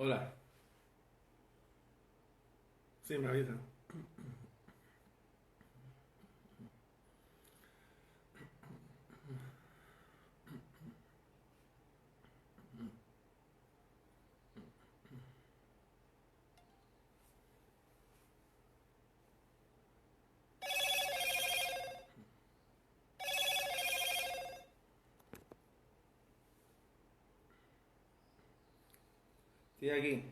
Hola. Sí, me avisa. Sí, aquí.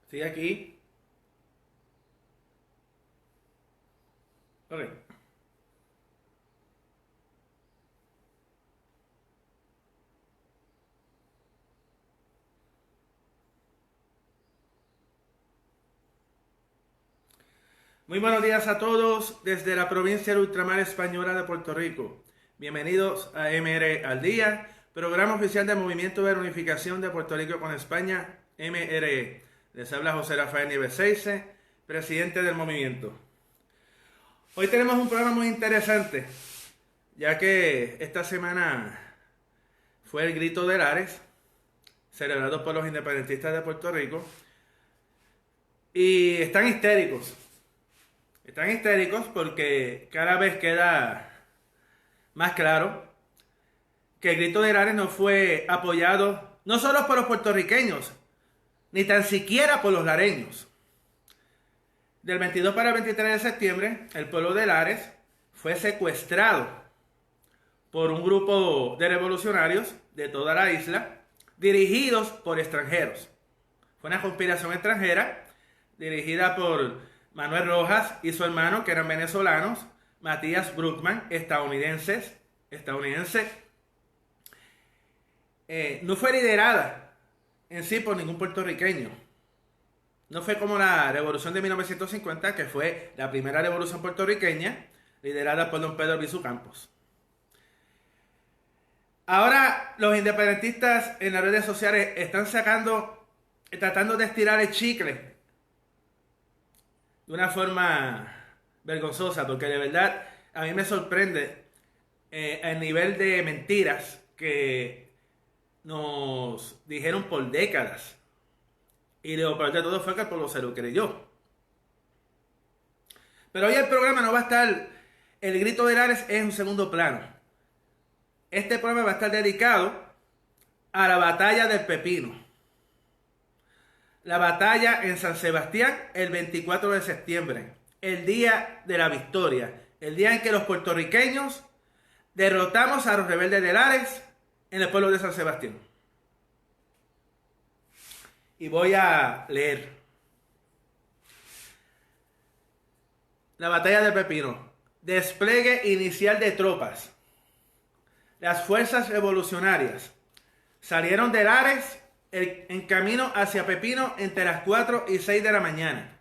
Sí, aquí. Ok. Muy buenos días a todos desde la provincia de Ultramar Española de Puerto Rico. Bienvenidos a MR al Día, programa oficial del Movimiento de Reunificación de Puerto Rico con España, MRE. Les habla José Rafael Nieves Seize, presidente del movimiento. Hoy tenemos un programa muy interesante, ya que esta semana fue el Grito de Lares, celebrado por los independentistas de Puerto Rico, y están histéricos. Están histéricos porque cada vez queda más claro que el Grito de Lares no fue apoyado no solo por los puertorriqueños, ni tan siquiera por los lareños. Del 22 para el 23 de septiembre, el pueblo de Lares fue secuestrado por un grupo de revolucionarios de toda la isla, dirigidos por extranjeros. Fue una conspiración extranjera dirigida por Manuel Rojas y su hermano, que eran venezolanos, Matías Bruckman, estadounidense. No fue liderada en sí por ningún puertorriqueño. No fue como la revolución de 1950, que fue la primera revolución puertorriqueña, liderada por don Pedro Albizu Campos. Ahora los independentistas en las redes sociales están tratando de estirar el chicle de una forma vergonzosa, porque de verdad a mí me sorprende el nivel de mentiras que nos dijeron por décadas. Y lo peor de todo fue que el pueblo se lo creyó. Pero hoy el programa no va a estar, el Grito de Lares es un segundo plano. Este programa va a estar dedicado a la batalla del Pepino. La batalla en San Sebastián el 24 de septiembre, el día de la victoria, el día en que los puertorriqueños derrotamos a los rebeldes de Lares en el pueblo de San Sebastián. Y voy a leer. La batalla del Pepino. Despliegue inicial de tropas. Las fuerzas revolucionarias salieron de Lares en camino hacia Pepino entre las 4 y 6 de la mañana.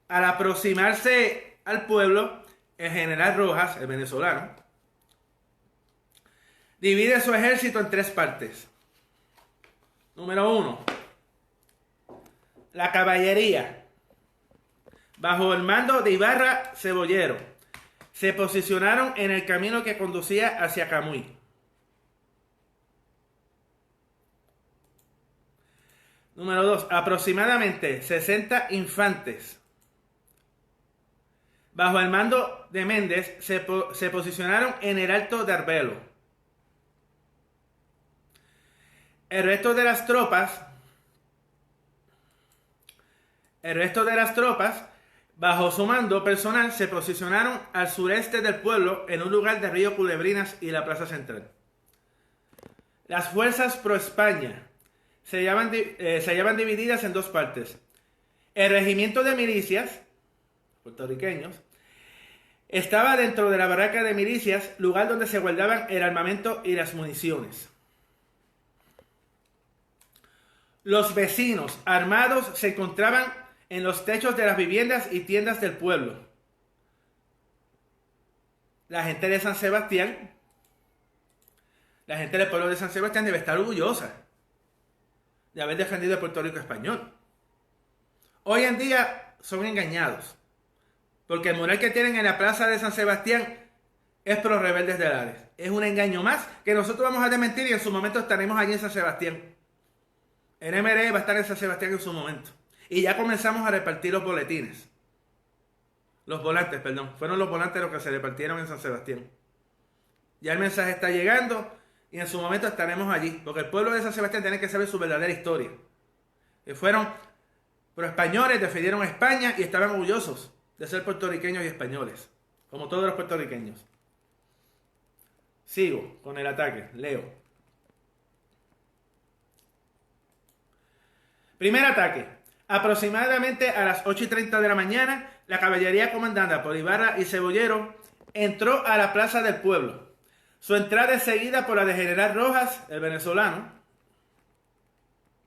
Al aproximarse al pueblo, el general Rojas, el venezolano, divide su ejército en tres partes. Número 1. La caballería, bajo el mando de Ibarra Cebollero, se posicionaron en el camino que conducía hacia Camuy. Número 2. Aproximadamente 60 infantes, bajo el mando de Méndez, se posicionaron en el Alto de Arbelo. El resto de las tropas, bajo su mando personal, se posicionaron al sureste del pueblo, en un lugar de Río Culebrinas y la Plaza Central. Las fuerzas pro España se hallaban divididas en dos partes. El regimiento de milicias, puertorriqueños, estaba dentro de la barraca de milicias, lugar donde se guardaban el armamento y las municiones. Los vecinos armados se encontraban en los techos de las viviendas y tiendas del pueblo. La gente de San Sebastián, la gente del pueblo de San Sebastián debe estar orgullosa de haber defendido el Puerto Rico español. Hoy en día son engañados, porque el mural que tienen en la plaza de San Sebastián es pro rebeldes de Lares. Es un engaño más que nosotros vamos a desmentir y en su momento estaremos allí en San Sebastián. El MRE va a estar en San Sebastián en su momento. Y ya comenzamos a repartir los boletines. Los volantes, perdón. Fueron los volantes los que se repartieron en San Sebastián. Ya el mensaje está llegando y en su momento estaremos allí. Porque el pueblo de San Sebastián tiene que saber su verdadera historia. Que fueron pro españoles, defendieron a España y estaban orgullosos de ser puertorriqueños y españoles. Como todos los puertorriqueños. Sigo con el ataque. Leo. Primer ataque. Aproximadamente a las 8:30 de la mañana, la caballería comandada por Ibarra y Cebollero entró a la plaza del pueblo. Su entrada es seguida por la de General Rojas, el venezolano,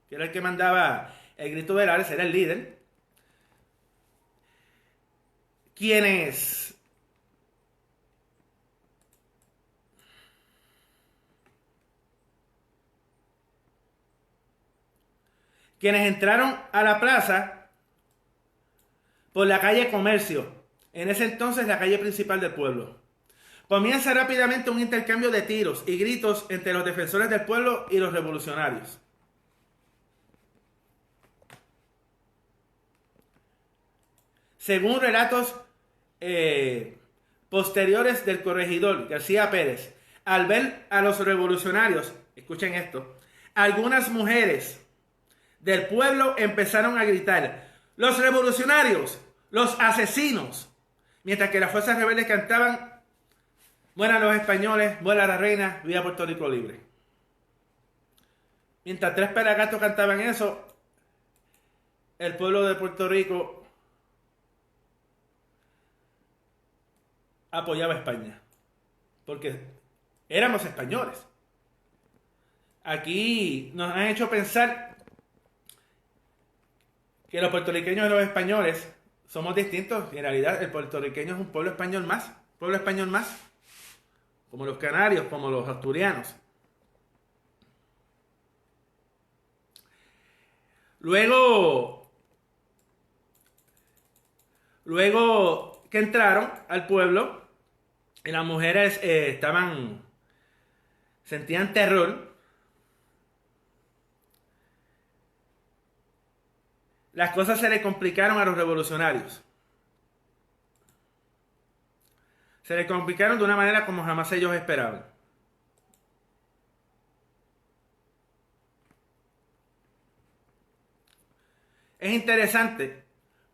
que era el que mandaba el grito de Lares, era el líder, quienes entraron a la plaza por la calle Comercio, en ese entonces la calle principal del pueblo. Comienza rápidamente un intercambio de tiros y gritos entre los defensores del pueblo y los revolucionarios. Según relatos posteriores del corregidor García Pérez, al ver a los revolucionarios, escuchen esto, algunas mujeres del pueblo empezaron a gritar: ¡los revolucionarios! ¡Los asesinos! Mientras que las fuerzas rebeldes cantaban: ¡mueran los españoles! ¡Muera la reina! ¡Viva Puerto Rico libre! Mientras tres pelagatos cantaban eso, el pueblo de Puerto Rico apoyaba a España. Porque éramos españoles. Aquí nos han hecho pensar que los puertorriqueños y los españoles somos distintos. Y en realidad el puertorriqueño es un pueblo español más. Como los canarios, como los asturianos. Luego que entraron al pueblo, y las mujeres sentían terror. Las cosas se le complicaron a los revolucionarios. Se le complicaron de una manera como jamás ellos esperaban. Es interesante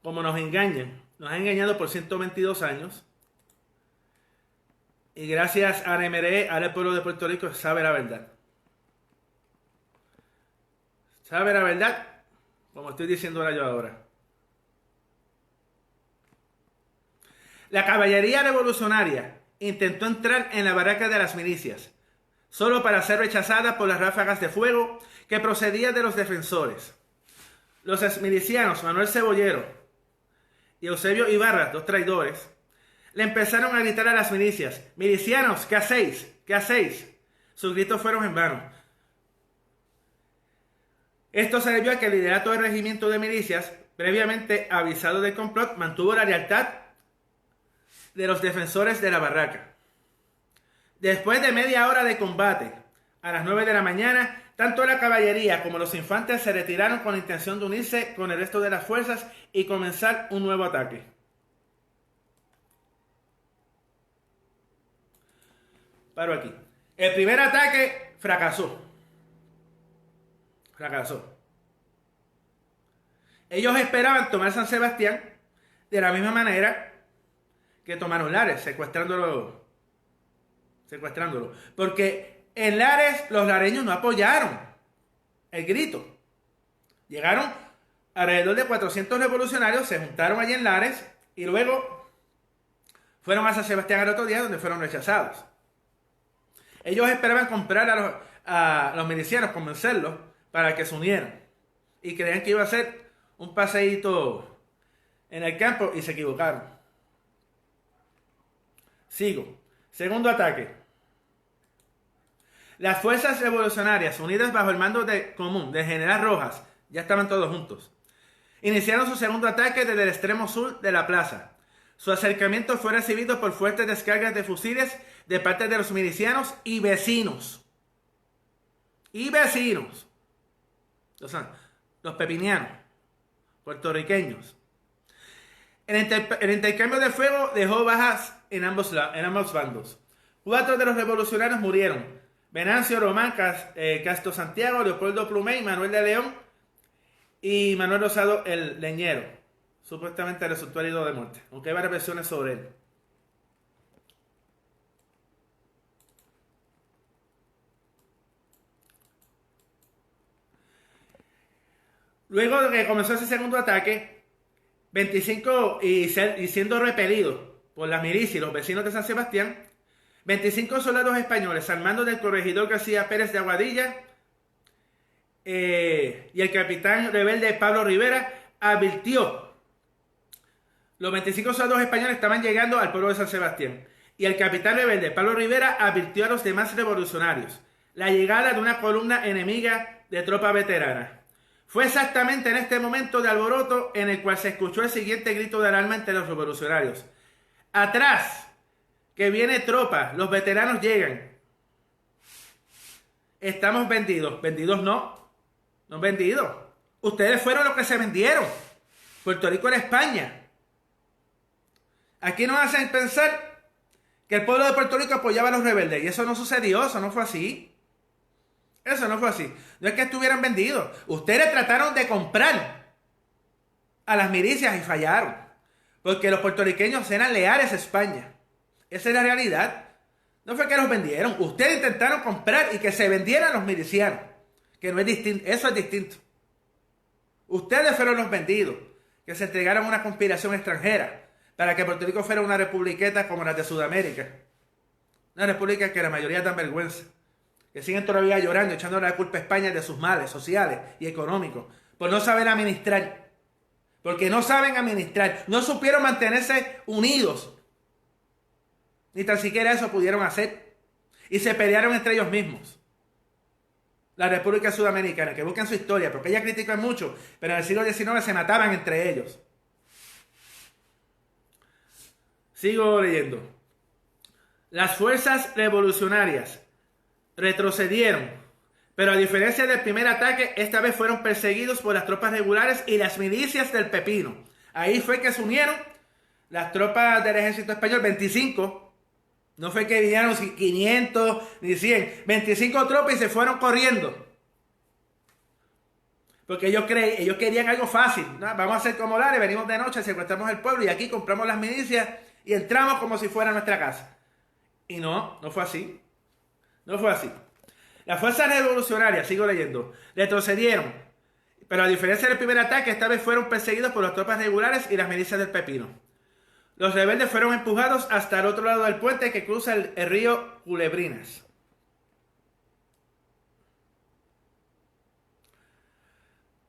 cómo nos engañan. Nos han engañado por 122 años. Y gracias a la MRE, ahora el pueblo de Puerto Rico sabe la verdad. Sabe la verdad, como estoy diciendo yo ahora. La caballería revolucionaria intentó entrar en la barraca de las milicias, solo para ser rechazada por las ráfagas de fuego que procedían de los defensores. Los exmilicianos Manuel Cebollero y Eusebio Ibarra, dos traidores, le empezaron a gritar a las milicias: milicianos, ¿qué hacéis? ¿Qué hacéis? Sus gritos fueron en vano. Esto se debió a que el liderato del regimiento de milicias, previamente avisado del complot, mantuvo la lealtad de los defensores de la barraca. Después de media hora de combate, a las 9 de la mañana, tanto la caballería como los infantes se retiraron con la intención de unirse con el resto de las fuerzas y comenzar un nuevo ataque. Paro aquí. El primer ataque fracasó. Ellos esperaban tomar San Sebastián de la misma manera que tomaron Lares, secuestrándolo. Porque en Lares los lareños no apoyaron el grito. Llegaron alrededor de 400 revolucionarios, se juntaron allí en Lares y luego fueron a San Sebastián al otro día, donde fueron rechazados. Ellos esperaban comprar a los milicianos, convencerlos para que se unieran. Y creían que iba a ser un paseíto en el campo y se equivocaron. Sigo. Segundo ataque. Las fuerzas revolucionarias, unidas bajo el mando común del general Rojas, ya estaban todos juntos, iniciaron su segundo ataque desde el extremo sur de la plaza. Su acercamiento fue recibido por fuertes descargas de fusiles de parte de los milicianos y vecinos. O sea, los pepinianos, puertorriqueños. El intercambio de fuego dejó bajas en ambos bandos. 4 de los revolucionarios murieron: Venancio Román, Castro Santiago, Leopoldo Plumey, Manuel de León y Manuel Rosado el Leñero. Supuestamente resultó herido de muerte, aunque hay varias versiones sobre él. Luego de que comenzó ese segundo ataque, 25 y siendo repelido por la milicia y los vecinos de San Sebastián, 25 soldados españoles al mando del corregidor García Pérez de Aguadilla y el capitán rebelde Pablo Rivera advirtió. Los 25 soldados españoles estaban llegando al pueblo de San Sebastián y el capitán rebelde Pablo Rivera advirtió a los demás revolucionarios la llegada de una columna enemiga de tropa veterana. Fue exactamente en este momento de alboroto en el cual se escuchó el siguiente grito de alarma entre los revolucionarios: ¡atrás! ¡Que viene tropa! ¡Los veteranos llegan! Estamos vendidos. ¿Vendidos no? No vendidos. Ustedes fueron los que se vendieron. Puerto Rico era España. Aquí nos hacen pensar que el pueblo de Puerto Rico apoyaba a los rebeldes. Y eso no sucedió, eso no fue así. Eso no fue así. No es que estuvieran vendidos. Ustedes trataron de comprar a las milicias y fallaron. Porque los puertorriqueños eran leales a España. Esa es la realidad. No fue que los vendieron. Ustedes intentaron comprar y que se vendieran los milicianos. Que no es distinto. Eso es distinto. Ustedes fueron los vendidos. Que se entregaron a una conspiración extranjera. Para que Puerto Rico fuera una republiqueta como las de Sudamérica. Una república que la mayoría dan vergüenza. Que siguen todavía llorando, echándole la culpa a España de sus males sociales y económicos. Por no saber administrar. Porque no saben administrar. No supieron mantenerse unidos. Ni tan siquiera eso pudieron hacer. Y se pelearon entre ellos mismos. La República Sudamericana, que buscan su historia, porque ellas critican mucho, pero en el siglo XIX se mataban entre ellos. Sigo leyendo. Las fuerzas revolucionarias retrocedieron, pero a diferencia del primer ataque, esta vez fueron perseguidos por las tropas regulares y las milicias del Pepino. Ahí fue que se unieron las tropas del ejército español, 25. No fue que vinieron 500 ni 100, 25 tropas y se fueron corriendo. Porque ellos querían algo fácil, ¿no? Vamos a hacer como Lares, venimos de noche, secuestramos el pueblo y aquí compramos las milicias y entramos como si fuera nuestra casa. Y no fue así. No fue así. Las fuerzas revolucionarias, sigo leyendo, retrocedieron, pero a diferencia del primer ataque, esta vez fueron perseguidos por las tropas regulares y las milicias del Pepino. Los rebeldes fueron empujados hasta el otro lado del puente que cruza el río Culebrinas.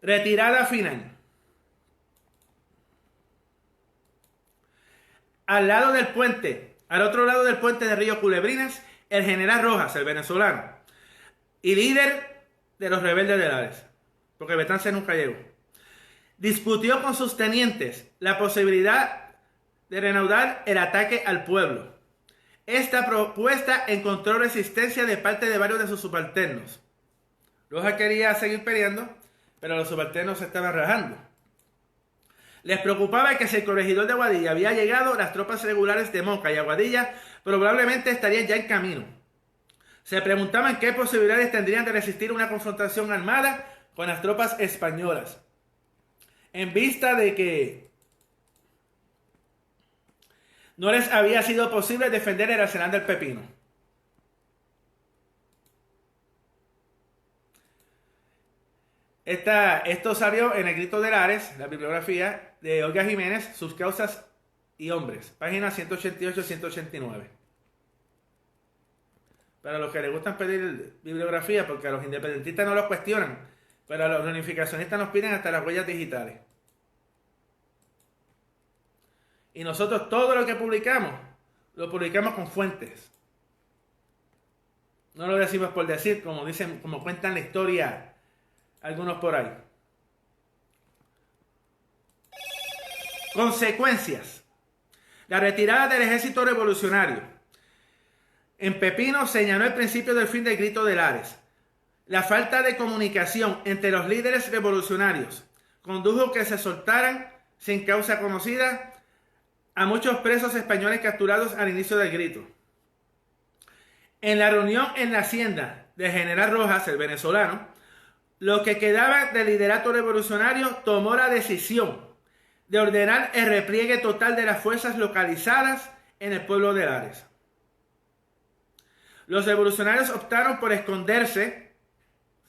Retirada final. Al otro lado del puente del río Culebrinas, el general Rojas, el venezolano, y líder de los rebeldes de Lares, porque Betance nunca llegó, discutió con sus tenientes la posibilidad de reanudar el ataque al pueblo. Esta propuesta encontró resistencia de parte de varios de sus subalternos. Rojas quería seguir peleando, pero los subalternos se estaban rajando. Les preocupaba que si el corregidor de Aguadilla había llegado, las tropas regulares de Moca y Aguadilla probablemente estarían ya en camino. Se preguntaban qué posibilidades tendrían de resistir una confrontación armada con las tropas españolas, en vista de que no les había sido posible defender el arsenal del Pepino. Esto salió en el Grito de Lares, la bibliografía de Olga Jiménez, Sus causas y hombres, páginas 188-189. Para los que les gustan pedir bibliografía, porque a los independentistas no los cuestionan, pero a los reunificacionistas nos piden hasta las huellas digitales. Y nosotros todo lo que publicamos, lo publicamos con fuentes. No lo decimos por decir, como dicen, como cuentan la historia algunos por ahí. Consecuencias. La retirada del ejército revolucionario. En Pepino señaló el principio del fin del grito de Lares. La falta de comunicación entre los líderes revolucionarios condujo que se soltaran sin causa conocida a muchos presos españoles capturados al inicio del grito. En la reunión en la hacienda del general Rojas, el venezolano, lo que quedaba del liderato revolucionario tomó la decisión de ordenar el repliegue total de las fuerzas localizadas en el pueblo de Lares. Los revolucionarios optaron por esconderse,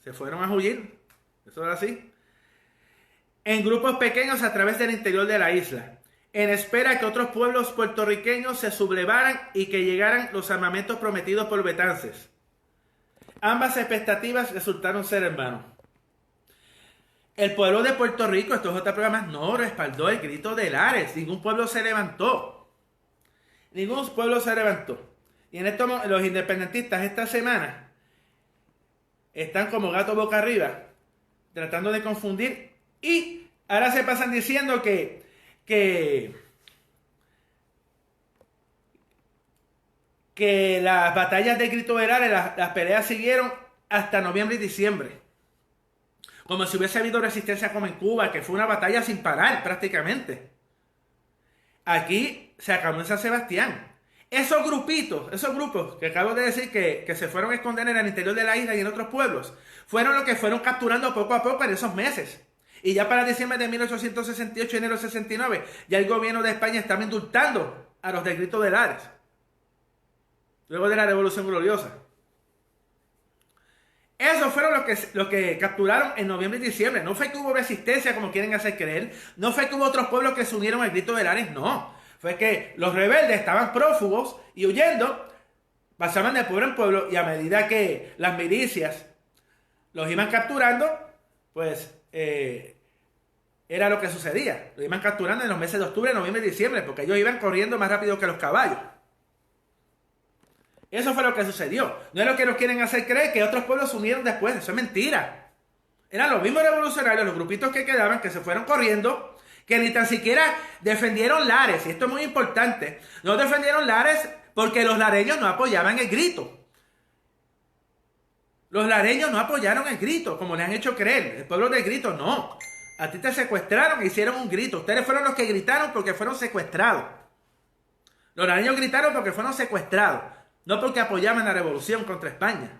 se fueron a huir, eso era así, en grupos pequeños a través del interior de la isla, en espera que otros pueblos puertorriqueños se sublevaran y que llegaran los armamentos prometidos por Betances. Ambas expectativas resultaron ser en vano. El pueblo de Puerto Rico, estos otros programas, no respaldó el grito de Lares. Ningún pueblo se levantó. Ningún pueblo se levantó. Y en esto los independentistas esta semana están como gato boca arriba, tratando de confundir. Y ahora se pasan diciendo que las batallas de grito de Lares, las peleas siguieron hasta noviembre y diciembre. Como si hubiese habido resistencia como en Cuba, que fue una batalla sin parar prácticamente. Aquí se acabó en San Sebastián. Esos grupos que acabo de decir que se fueron a esconder en el interior de la isla y en otros pueblos, fueron los que fueron capturando poco a poco en esos meses. Y ya para diciembre de 1868 y enero de 69, ya el gobierno de España estaba indultando a los del grito de Lares. Luego de la Revolución Gloriosa. Esos fueron los que capturaron en noviembre y diciembre. No fue que hubo resistencia como quieren hacer creer. No fue que hubo otros pueblos que se unieron al grito de Lares. No. Fue que los rebeldes estaban prófugos y huyendo. Pasaban de pueblo en pueblo. Y a medida que las milicias los iban capturando, pues era lo que sucedía. Los iban capturando en los meses de octubre, noviembre y diciembre. Porque ellos iban corriendo más rápido que los caballos. Eso fue lo que sucedió. No es lo que nos quieren hacer creer que otros pueblos se unieron después. Eso es mentira. Eran los mismos revolucionarios, los grupitos que quedaban, que se fueron corriendo, que ni tan siquiera defendieron Lares. Y esto es muy importante. No defendieron Lares porque los lareños no apoyaban el grito. Los lareños no apoyaron el grito, como le han hecho creer. El pueblo del grito, no. A ti te secuestraron e hicieron un grito. Ustedes fueron los que gritaron porque fueron secuestrados. Los lareños gritaron porque fueron secuestrados. No porque apoyaban la revolución contra España.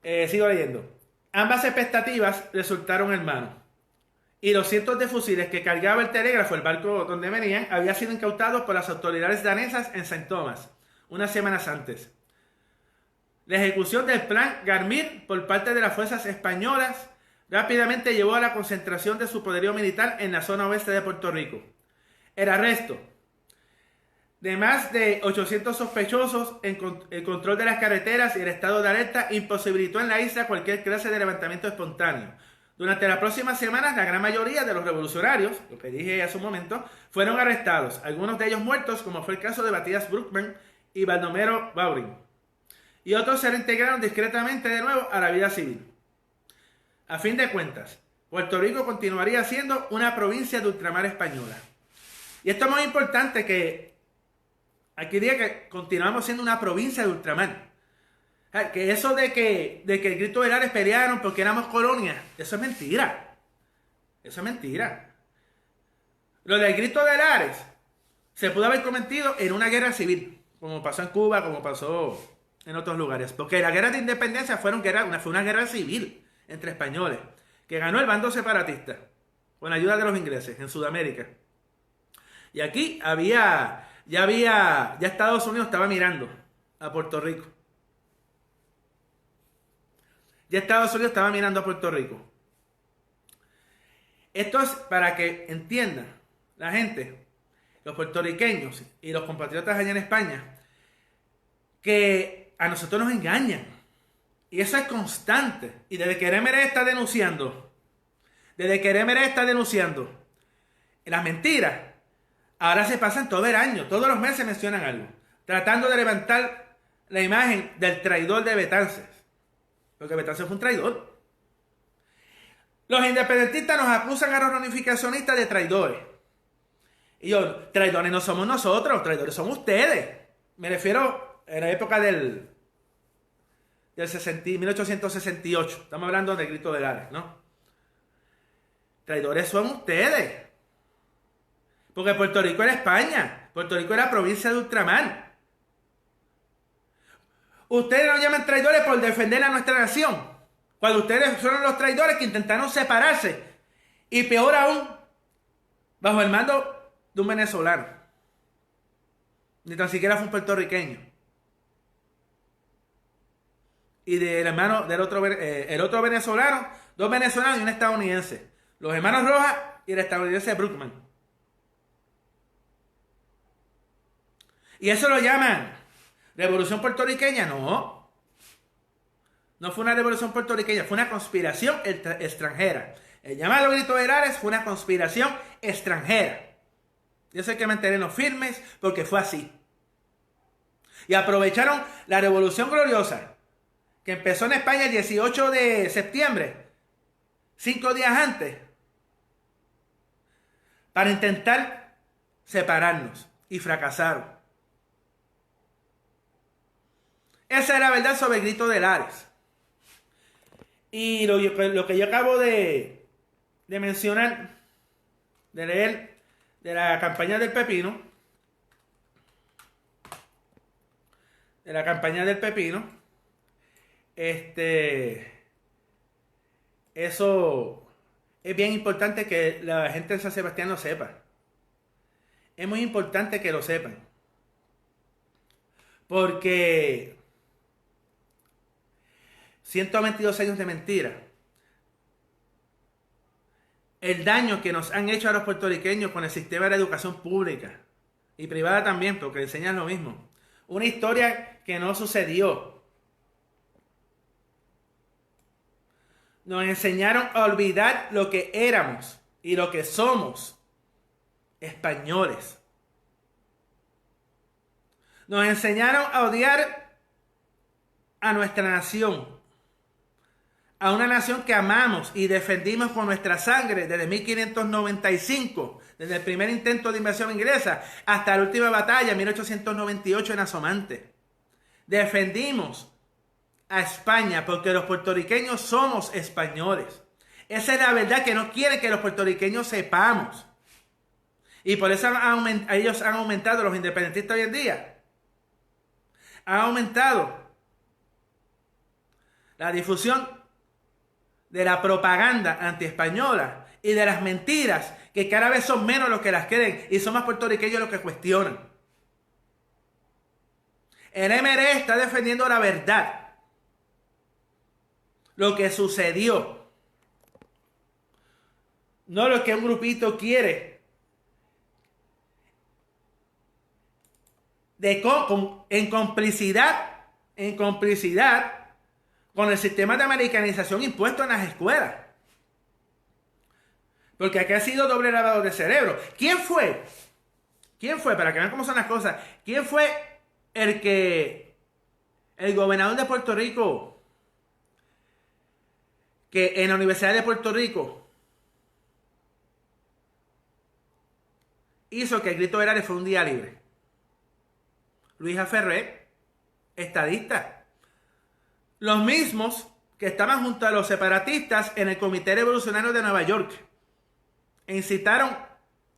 Sigo leyendo. Ambas expectativas resultaron en vano. Y los cientos de fusiles que cargaba el telégrafo, el barco donde venían, habían sido incautados por las autoridades danesas en Saint Thomas, unas semanas antes. La ejecución del plan Garmir por parte de las fuerzas españolas rápidamente llevó a la concentración de su poderío militar en la zona oeste de Puerto Rico. El arresto de más de 800 sospechosos, el control de las carreteras y el estado de alerta imposibilitó en la isla cualquier clase de levantamiento espontáneo. Durante las próximas semanas, la gran mayoría de los revolucionarios, lo que dije hace un momento, fueron arrestados, algunos de ellos muertos, como fue el caso de Matías Bruckmann y Baldomero Baurin. Y otros se reintegraron discretamente de nuevo a la vida civil. A fin de cuentas, Puerto Rico continuaría siendo una provincia de ultramar española. Y esto es muy importante, que aquí diga que continuamos siendo una provincia de ultramar. Que eso de que el grito de Lares pelearon porque éramos colonia, eso es mentira. Eso es mentira. Lo del grito de Lares se pudo haber cometido en una guerra civil, como pasó en Cuba, como pasó en otros lugares. Porque la guerra de independencia fue una guerra civil entre españoles, que ganó el bando separatista, con ayuda de los ingleses, en Sudamérica. Y aquí ya Estados Unidos estaba mirando a Puerto Rico. Ya Estados Unidos estaba mirando a Puerto Rico. Esto es para que entiendan la gente, los puertorriqueños y los compatriotas allá en España, que a nosotros nos engañan. Y eso es constante. Y desde que Emery está denunciando Desde que el MRE está denunciando las mentiras, ahora se pasan todo el año, todos los meses mencionan algo, tratando de levantar la imagen del traidor de Betances, porque Betances fue un traidor. Los independentistas nos acusan a los unificacionistas de traidores. Y yo, traidores no somos nosotros, traidores son ustedes. Me refiero a la época del 1868. Estamos hablando del Grito de Lares, ¿no? Traidores son ustedes. Porque Puerto Rico era España. Puerto Rico era provincia de ultramar. Ustedes nos llaman traidores por defender a nuestra nación. Cuando ustedes fueron los traidores que intentaron separarse. Y peor aún, bajo el mando de un venezolano. Ni tan siquiera fue un puertorriqueño. Y del hermano del otro, el otro venezolano, dos venezolanos y un estadounidense. Los hermanos Rojas y el estadounidense Brookman. Y eso lo llaman revolución puertorriqueña. No. No fue una revolución puertorriqueña, fue una conspiración extranjera. El llamado Grito de Lares fue una conspiración extranjera. Y eso hay que mantenernos firmes porque fue así. Y aprovecharon la Revolución Gloriosa, que empezó en España el 18 de septiembre, 5 días antes, para intentar separarnos. Y fracasaron. Esa es la verdad sobre el Grito de Lares. Y lo que yo acabo de mencionar, de leer de la campaña del Pepino, eso es bien importante que la gente de San Sebastián lo sepa. Es muy importante que lo sepan. Porque 122 años de mentira. El daño que nos han hecho a los puertorriqueños con el sistema de la educación pública y privada también, porque enseñan lo mismo. Una historia que no sucedió. Nos enseñaron a olvidar lo que éramos y lo que somos, españoles. Nos enseñaron a odiar a nuestra nación. A una nación que amamos y defendimos con nuestra sangre desde 1595, desde el primer intento de invasión inglesa hasta la última batalla, 1898 en Asomante. Defendimos a España porque los puertorriqueños somos españoles. Esa es la verdad que no quieren que los puertorriqueños sepamos. Y por eso ellos han aumentado, los independentistas hoy en día. Han aumentado la difusión de la propaganda antiespañola y de las mentiras que cada vez son menos los que las creen y son más puertorriqueños los que cuestionan. El MRE está defendiendo la verdad, lo que sucedió, no lo que un grupito quiere, en complicidad con el sistema de americanización impuesto en las escuelas. Porque aquí ha sido doble lavado de cerebro. ¿Quién fue? Para que vean cómo son las cosas. ¿Quién fue el gobernador de Puerto Rico, que en la Universidad de Puerto Rico hizo que el Grito de Lares fue un día libre? Luis A. Ferrer, estadista. Los mismos que estaban junto a los separatistas en el Comité Revolucionario de Nueva York e incitaron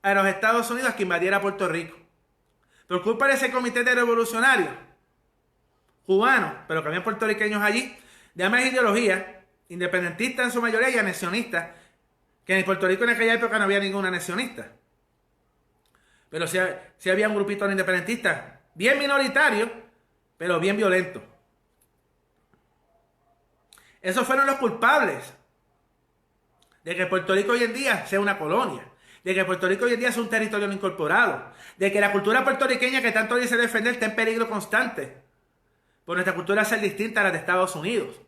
a los Estados Unidos a que invadiera Puerto Rico. Por culpa de ese comité de revolucionarios cubanos, pero que había puertorriqueños allí, de ambas ideologías, independentistas en su mayoría y anexionistas, que en Puerto Rico en aquella época no había ningún anexionista. Pero sí había un grupito de independentistas, bien minoritario, pero bien violento. Esos fueron los culpables de que Puerto Rico hoy en día sea una colonia, de que Puerto Rico hoy en día sea un territorio no incorporado, de que la cultura puertorriqueña que tanto dice defender está en peligro constante por nuestra cultura ser distinta a la de Estados Unidos.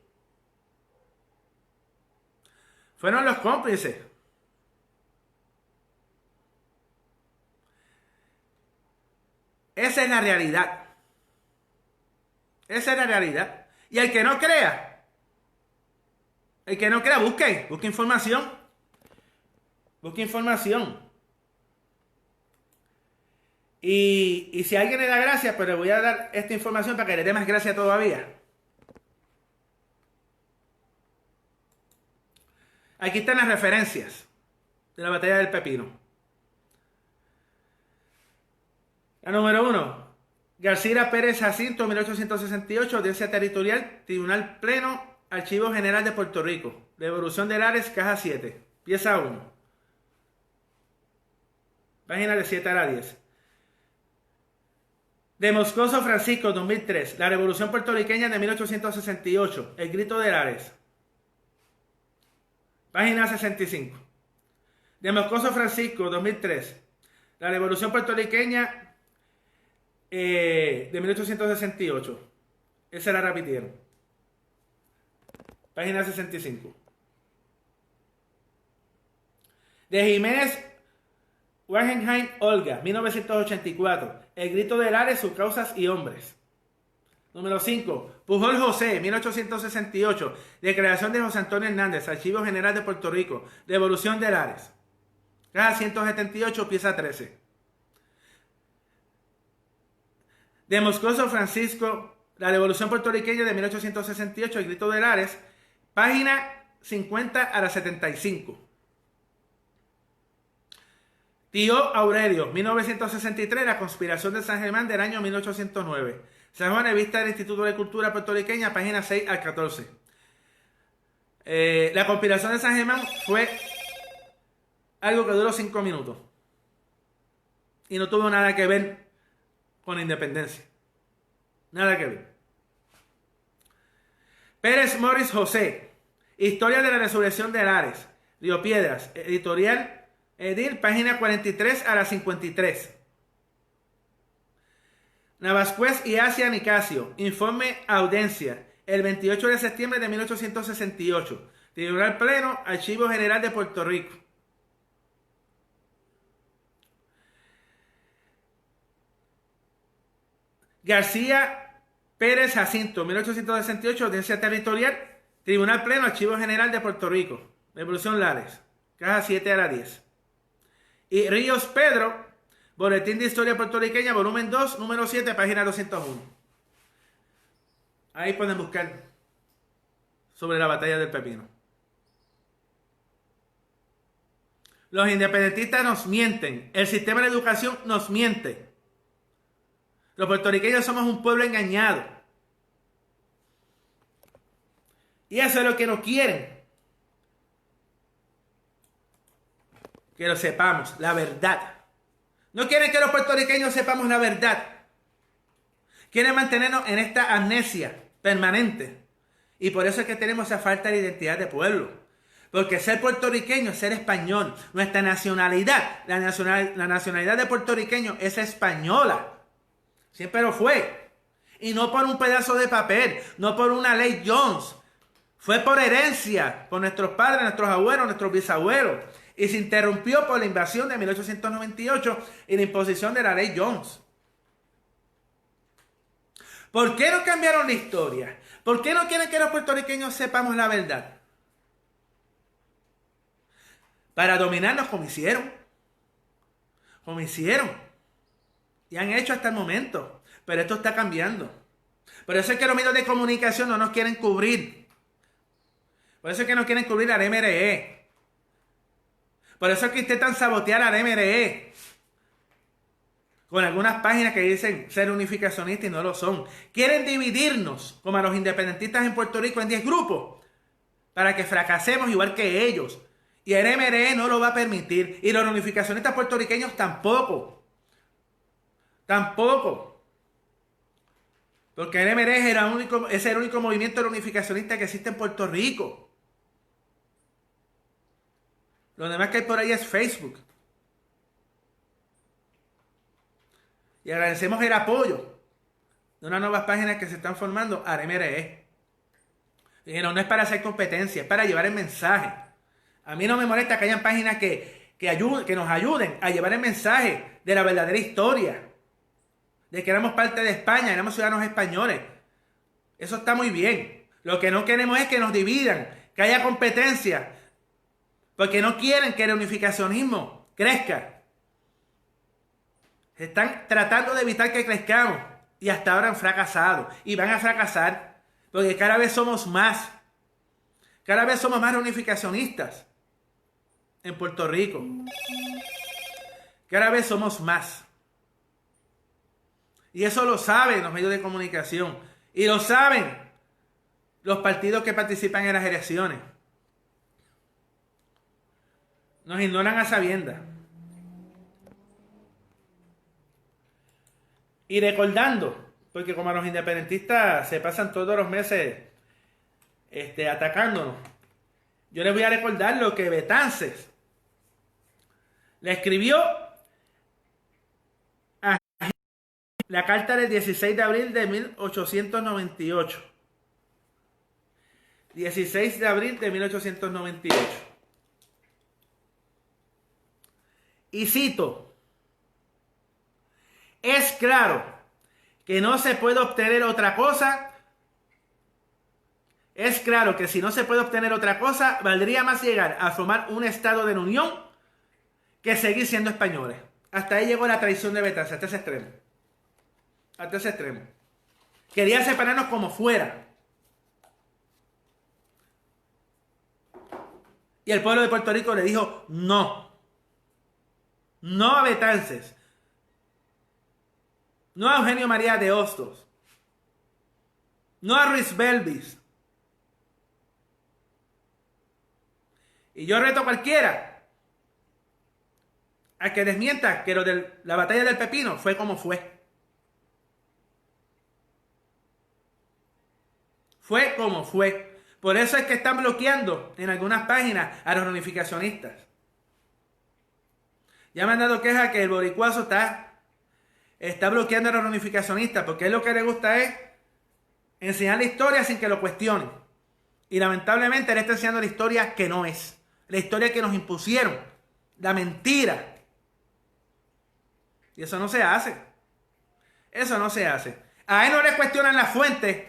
Fueron los cómplices Esa es la realidad. Esa es la realidad. Y el que no crea, busque información. Busque información. Y si alguien le da gracias, pues le voy a dar esta información para que le dé más gracia todavía. Aquí están las referencias de la batalla del Pepino. La número 1. García Pérez Jacinto, 1868, Audiencia Territorial, Tribunal Pleno, Archivo General de Puerto Rico. Revolución de Lares, caja 7. Pieza 1. Página de 7 a la 10. De Moscoso Francisco, 2003. La Revolución Puertorriqueña de 1868. El Grito de Lares. Página 65. De Moscoso Francisco, 2003. La Revolución Puertorriqueña de 1868. Esa la repitieron. Página 65. De Jiménez Wagenheim Olga, 1984. El Grito de Lares, sus causas y hombres. Número 5. Pujol José, 1868. Declaración de José Antonio Hernández, Archivo General de Puerto Rico. Revolución de Lares. Caja 178, pieza 13. De Moscoso Francisco, la Revolución Puertorriqueña de 1868, el Grito de Lares. Página 50 a la 75. Tío Aurelio, 1963, la conspiración de San Germán del año 1809. San Juan, revista del Instituto de Cultura Puertorriqueña, página 6 al 14. La conspiración de San Germán fue algo que duró 5 minutos. Y no tuvo nada que ver con la independencia. Nada que ver. Pérez Morris José, Historia de la Resurrección de Lares, Río Piedras, editorial Edil, página 43 a la 53. Navascués y Asia Nicasio, informe audiencia, el 28 de septiembre de 1868. Tribunal Pleno, Archivo General de Puerto Rico. García Pérez Jacinto, 1868, Audiencia Territorial, Tribunal Pleno, Archivo General de Puerto Rico. Revolución Lares, caja 7 a la 10. Y Ríos Pedro, Boletín de Historia Puertorriqueña, volumen 2, número 7, página 201. Ahí pueden buscar sobre la batalla del Pepino. Los independentistas nos mienten. El sistema de educación nos miente. Los puertorriqueños somos un pueblo engañado. Y eso es lo que no quieren. Que lo sepamos, la verdad. No quieren que los puertorriqueños sepamos la verdad. Quieren mantenernos en esta amnesia permanente. Y por eso es que tenemos esa falta de identidad de pueblo. Porque ser puertorriqueño es ser español. Nuestra nacionalidad, la nacionalidad de puertorriqueño es española. Siempre lo fue. Y no por un pedazo de papel, no por una ley Jones. Fue por herencia, por nuestros padres, nuestros abuelos, nuestros bisabuelos. Y se interrumpió por la invasión de 1898 y la imposición de la ley Jones. ¿Por qué no cambiaron la historia? ¿Por qué no quieren que los puertorriqueños sepamos la verdad? Para dominarnos como hicieron. Como hicieron. Y han hecho hasta el momento. Pero esto está cambiando. Por eso es que los medios de comunicación no nos quieren cubrir. Por eso es que no quieren cubrir al MRE. Por eso es que intentan sabotear al MRE. Con algunas páginas que dicen ser unificacionistas y no lo son. Quieren dividirnos, como a los independentistas en Puerto Rico, en 10 grupos. Para que fracasemos igual que ellos. Y el MRE no lo va a permitir. Y los unificacionistas puertorriqueños tampoco. Tampoco. Porque el MRE es el único movimiento unificacionista que existe en Puerto Rico. Lo demás que hay por ahí es Facebook. Y agradecemos el apoyo de unas nuevas páginas que se están formando al MRE. Y no es para hacer competencia, es para llevar el mensaje. A mí no me molesta que hayan páginas que nos ayuden a llevar el mensaje de la verdadera historia. de que éramos parte de España, éramos ciudadanos españoles. Eso está muy bien. Lo que no queremos es que nos dividan, que haya competencia, porque no quieren que el unificacionismo crezca. Están tratando de evitar que crezcamos y hasta ahora han fracasado y van a fracasar porque cada vez somos más. Cada vez somos más unificacionistas en Puerto Rico. Cada vez somos más. Y eso lo saben los medios de comunicación. Y lo saben los partidos que participan en las elecciones. Nos ignoran a sabiendas. Y recordando, porque como a los independentistas se pasan todos los meses atacándonos, yo les voy a recordar lo que Betances le escribió a la carta del 16 de abril de 1898. 16 de abril de 1898. Y cito: es claro que no se puede obtener otra cosa. Es claro que si no se puede obtener otra cosa, valdría más llegar a formar un estado de la unión que seguir siendo españoles. Hasta ahí llegó la traición de Betances, hasta ese extremo. Hasta ese extremo. Quería separarnos como fuera. Y el pueblo de Puerto Rico le dijo no. No a Betances. No a Eugenio María de Hostos. No a Ruiz Belvis. Y yo reto a cualquiera a que desmienta que lo de la batalla del Pepino fue como fue. Fue como fue. Por eso es que están bloqueando en algunas páginas a los unificacionistas. Ya me han dado queja que el boricuazo está bloqueando a los unificacionistas porque él lo que le gusta es enseñar la historia sin que lo cuestionen. Y lamentablemente él está enseñando la historia que no es. La historia que nos impusieron. La mentira. Y eso no se hace. Eso no se hace. A él no le cuestionan las fuentes.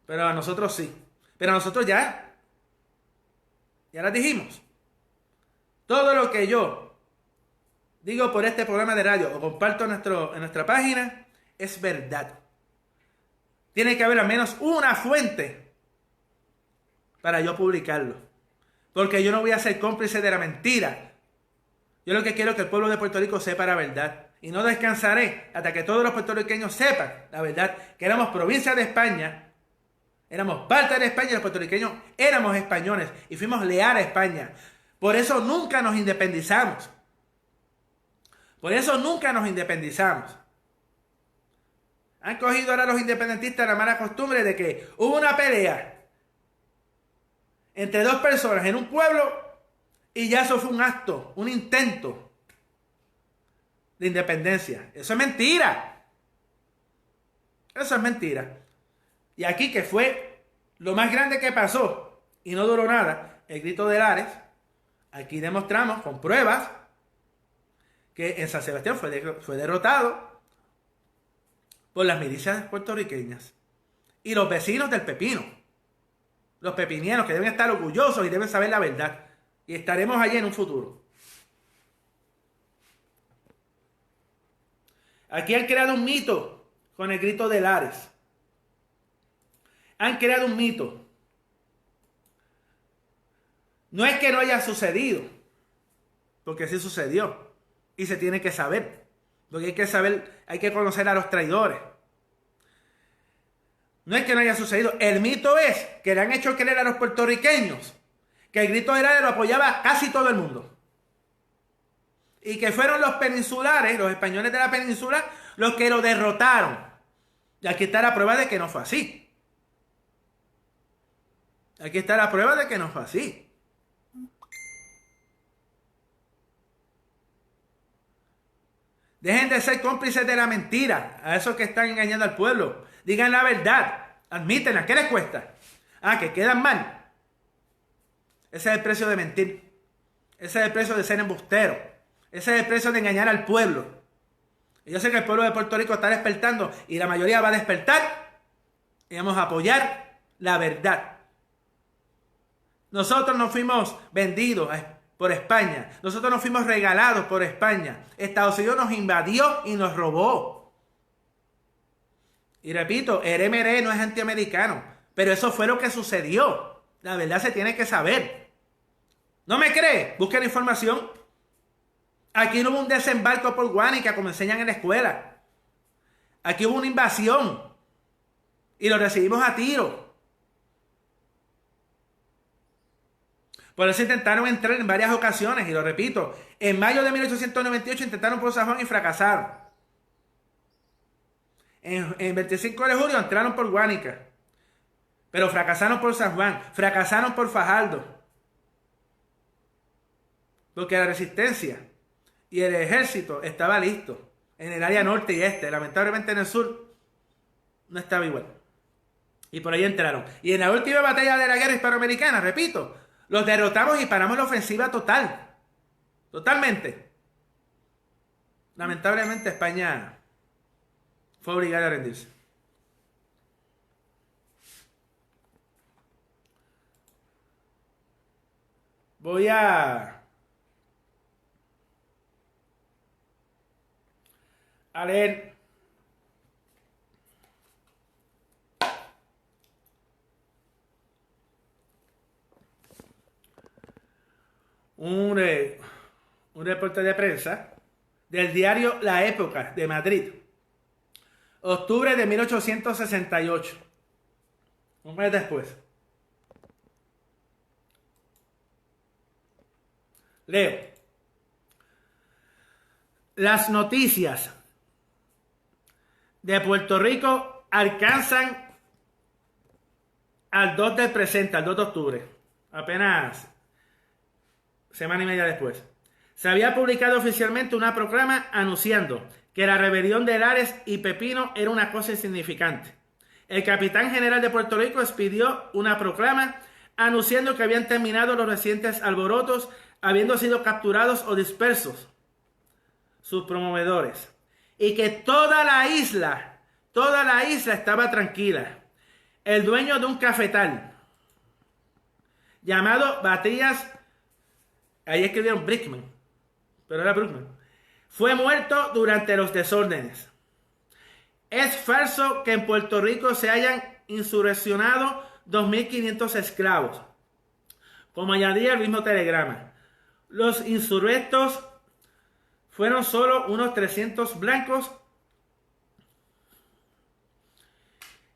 Pero a nosotros sí. Pero a nosotros ya las dijimos. Todo lo que yo digo por este programa de radio o comparto en nuestra página es verdad. Tiene que haber al menos una fuente para yo publicarlo. Porque yo no voy a ser cómplice de la mentira. Yo lo que quiero es que el pueblo de Puerto Rico sepa la verdad. Y no descansaré hasta que todos los puertorriqueños sepan la verdad. Que éramos provincia de España. Éramos parte de España y los puertorriqueños éramos españoles. Y fuimos leales a España. Por eso nunca nos independizamos. Por eso nunca nos independizamos. Han cogido ahora los independentistas la mala costumbre de que hubo una pelea entre dos personas en un pueblo y ya eso fue un acto, un intento de independencia. Eso es mentira. Eso es mentira. Y aquí que fue lo más grande que pasó y no duró nada, el grito de Lares, aquí demostramos con pruebas que en San Sebastián fue derrotado por las milicias puertorriqueñas y los vecinos del Pepino. Los pepinieros que deben estar orgullosos y deben saber la verdad. Y estaremos allí en un futuro. Aquí han creado un mito con el grito de Lares. Han creado un mito. No es que no haya sucedido, porque sí sucedió. Y se tiene que saber. Porque hay que saber, hay que conocer a los traidores. No es que no haya sucedido. El mito es que le han hecho creer a los puertorriqueños que el grito de Lares lo apoyaba casi todo el mundo. Y que fueron los peninsulares, los españoles de la península, los que lo derrotaron. Y aquí está la prueba de que no fue así. Aquí está la prueba de que no fue así. Dejen de ser cómplices de la mentira a esos que están engañando al pueblo. Digan la verdad. Admítenla. ¿Qué les cuesta? Que quedan mal. Ese es el precio de mentir. Ese es el precio de ser embustero. Ese es el precio de engañar al pueblo. Y yo sé que el pueblo de Puerto Rico está despertando y la mayoría va a despertar y vamos a apoyar la verdad. Nosotros no fuimos vendidos por España. Nosotros no fuimos regalados por España. Estados Unidos nos invadió y nos robó. Y repito, el MRE no es antiamericano, pero eso fue lo que sucedió. La verdad se tiene que saber. ¿No me cree? Busque la información. Aquí no hubo un desembarco por Guánica como enseñan en la escuela. Aquí hubo una invasión y lo recibimos a tiro. Por eso intentaron entrar en varias ocasiones, y lo repito, en mayo de 1898 intentaron por San Juan y fracasaron. En 25 de julio entraron por Guánica, pero fracasaron por San Juan, fracasaron por Fajardo. Porque la resistencia y el ejército estaba listo en el área norte y este. Lamentablemente en el sur no estaba igual. Y por ahí entraron. Y en la última batalla de la guerra hispanoamericana, repito, los derrotamos y paramos la ofensiva total. Totalmente. Lamentablemente España fue obligada a rendirse. Voy a leer un reporte de prensa del diario La Época de Madrid, octubre de 1868, un mes después. Leo. Las noticias de Puerto Rico alcanzan al 2 del presente, al 2 de octubre, apenas semana y media después. Se había publicado oficialmente una proclama anunciando que la rebelión de Lares y Pepino era una cosa insignificante. El capitán general de Puerto Rico expidió una proclama anunciando que habían terminado los recientes alborotos, habiendo sido capturados o dispersos sus promovedores, y que toda la isla estaba tranquila. El dueño de un cafetal llamado Batías, ahí escribieron Brickman, pero era Brookman, fue muerto durante los desórdenes. Es falso que en Puerto Rico se hayan insurreccionado 2.500 esclavos, como añadía el mismo telegrama. Los insurrectos fueron solo unos 300 blancos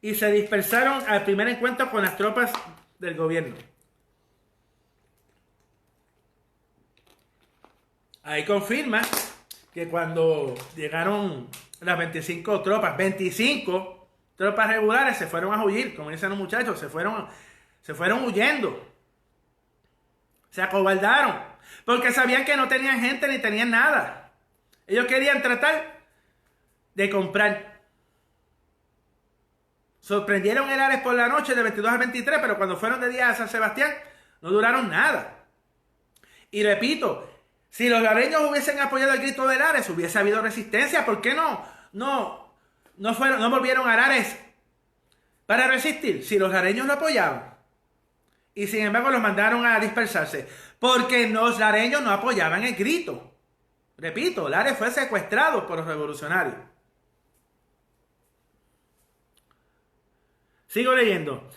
y se dispersaron al primer encuentro con las tropas del gobierno. Ahí confirma que cuando llegaron las 25 tropas regulares, se fueron a huir, como dicen los muchachos, se fueron huyendo. Se acobardaron, porque sabían que no tenían gente ni tenían nada. Ellos querían tratar de comprar. Sorprendieron el Ares por la noche de 22 al 23, pero cuando fueron de día a San Sebastián, no duraron nada. Y repito, si los lareños hubiesen apoyado el grito de Lares, hubiese habido resistencia. ¿Por qué no volvieron a Lares para resistir? Si los lareños lo apoyaban. Y sin embargo los mandaron a dispersarse. Porque los lareños no apoyaban el grito. Repito, Lares fue secuestrado por los revolucionarios. Sigo leyendo.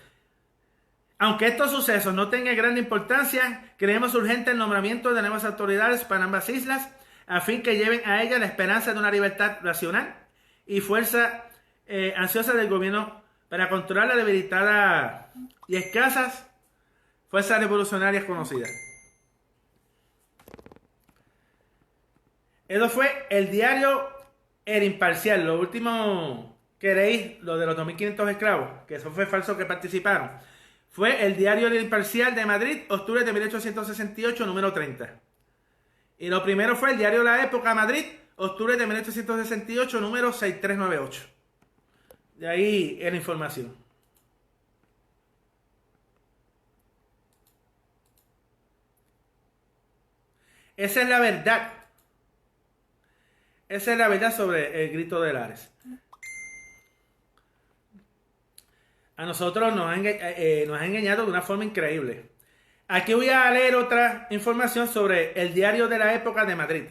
Aunque estos sucesos no tengan gran importancia, creemos urgente el nombramiento de nuevas autoridades para ambas islas, a fin que lleven a ellas la esperanza de una libertad racional y fuerza ansiosa del gobierno para controlar la debilitada y escasas fuerzas revolucionarias conocidas. Eso fue el diario El Imparcial. Lo último que leí, lo de los 2.500 esclavos, que eso fue falso que participaron, fue el diario El Imparcial de Madrid, octubre de 1868, número 30. Y lo primero fue el diario La Época, Madrid, octubre de 1868, número 6398. De ahí es la información. Esa es la verdad. Esa es la verdad sobre el grito de Lares. A nosotros nos ha engañado de una forma increíble. Aquí voy a leer otra información sobre el diario de la época de Madrid.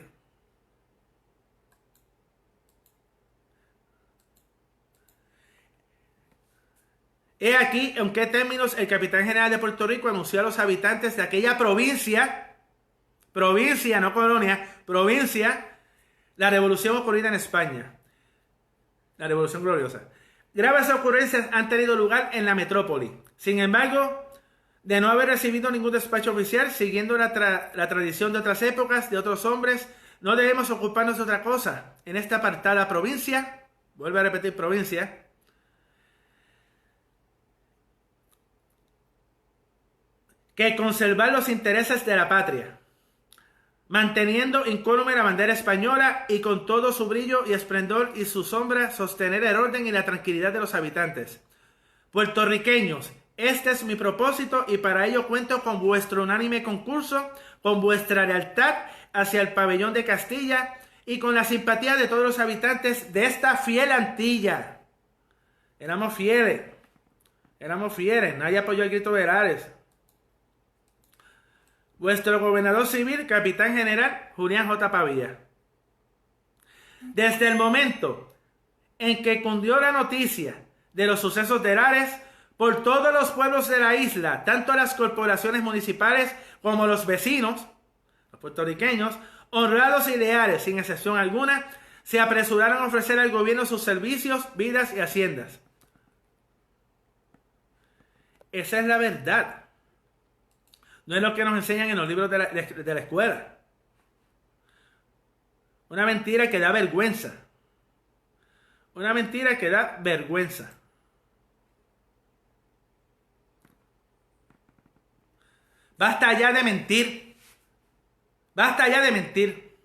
He aquí en qué términos el capitán general de Puerto Rico anunció a los habitantes de aquella provincia, no colonia, provincia, la revolución ocurrida en España. La revolución gloriosa. Graves ocurrencias han tenido lugar en la metrópoli. Sin embargo, de no haber recibido ningún despacho oficial, siguiendo la tradición de otras épocas, de otros hombres, no debemos ocuparnos de otra cosa. En esta apartada provincia, vuelvo a repetir provincia, que conservar los intereses de la patria, manteniendo incólume la bandera española y con todo su brillo y esplendor y su sombra sostener el orden y la tranquilidad de los habitantes. Puertorriqueños, este es mi propósito y para ello cuento con vuestro unánime concurso, con vuestra lealtad hacia el pabellón de Castilla y con la simpatía de todos los habitantes de esta fiel Antilla. Éramos fieles, nadie apoyó el grito de Lares. Vuestro gobernador civil, capitán general Julián J. Pavía. Desde el momento en que cundió la noticia de los sucesos de Lares, por todos los pueblos de la isla, tanto las corporaciones municipales como los vecinos, los puertorriqueños, honrados y leales, sin excepción alguna, se apresuraron a ofrecer al gobierno sus servicios, vidas y haciendas. Esa es la verdad. No es lo que nos enseñan en los libros de la escuela. Una mentira que da vergüenza. Una mentira que da vergüenza. Basta ya de mentir. Basta ya de mentir.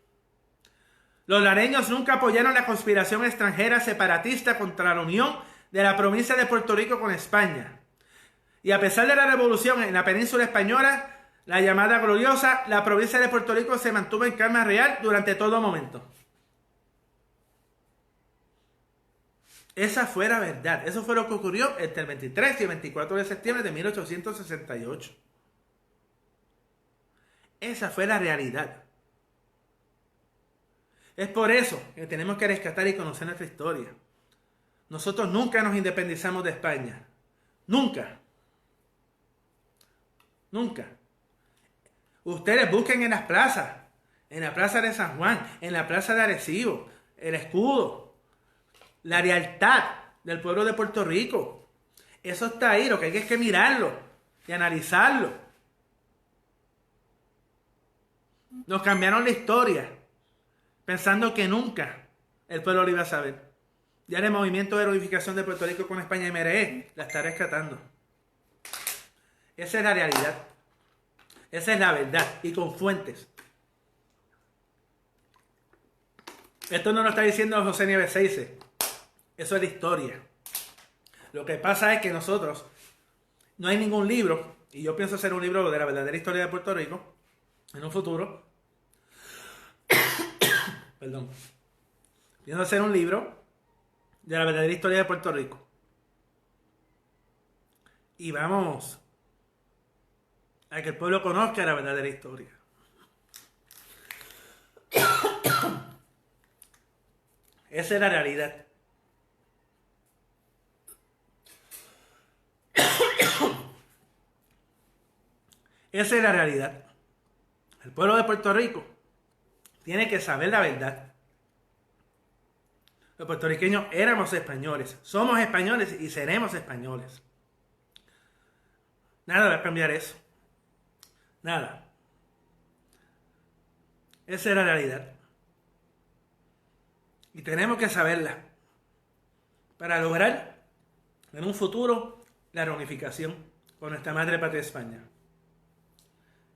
Los lareños nunca apoyaron la conspiración extranjera separatista contra la unión de la provincia de Puerto Rico con España. Y a pesar de la revolución en la península española, la llamada gloriosa, la provincia de Puerto Rico se mantuvo en calma real durante todo momento. Esa fue la verdad. Eso fue lo que ocurrió entre el 23 y el 24 de septiembre de 1868. Esa fue la realidad. Es por eso que tenemos que rescatar y conocer nuestra historia. Nosotros nunca nos independizamos de España. Nunca. Nunca. Ustedes busquen en las plazas. En la plaza de San Juan. En la plaza de Arecibo. El escudo. La lealtad del pueblo de Puerto Rico. Eso está ahí. Lo que hay es que mirarlo. Y analizarlo. Nos cambiaron la historia. Pensando que nunca el pueblo lo iba a saber. Ya el movimiento de reunificación de Puerto Rico con España, MRE, la está rescatando. Esa es la realidad. Esa es la verdad. Y con fuentes. Esto no lo está diciendo José Nieves Seize. Eso es la historia. Lo que pasa es que nosotros, no hay ningún libro, y yo pienso hacer un libro de la verdadera historia de Puerto Rico, en un futuro. Perdón. Pienso hacer un libro de la verdadera historia de Puerto Rico. Y vamos a que el pueblo conozca la verdadera historia. Esa es la realidad. Esa es la realidad. El pueblo de Puerto Rico tiene que saber la verdad. Los puertorriqueños éramos españoles, somos españoles y seremos españoles. Nada va a cambiar eso. Nada. Esa es la realidad. Y tenemos que saberla para lograr en un futuro la reunificación con nuestra madre patria España.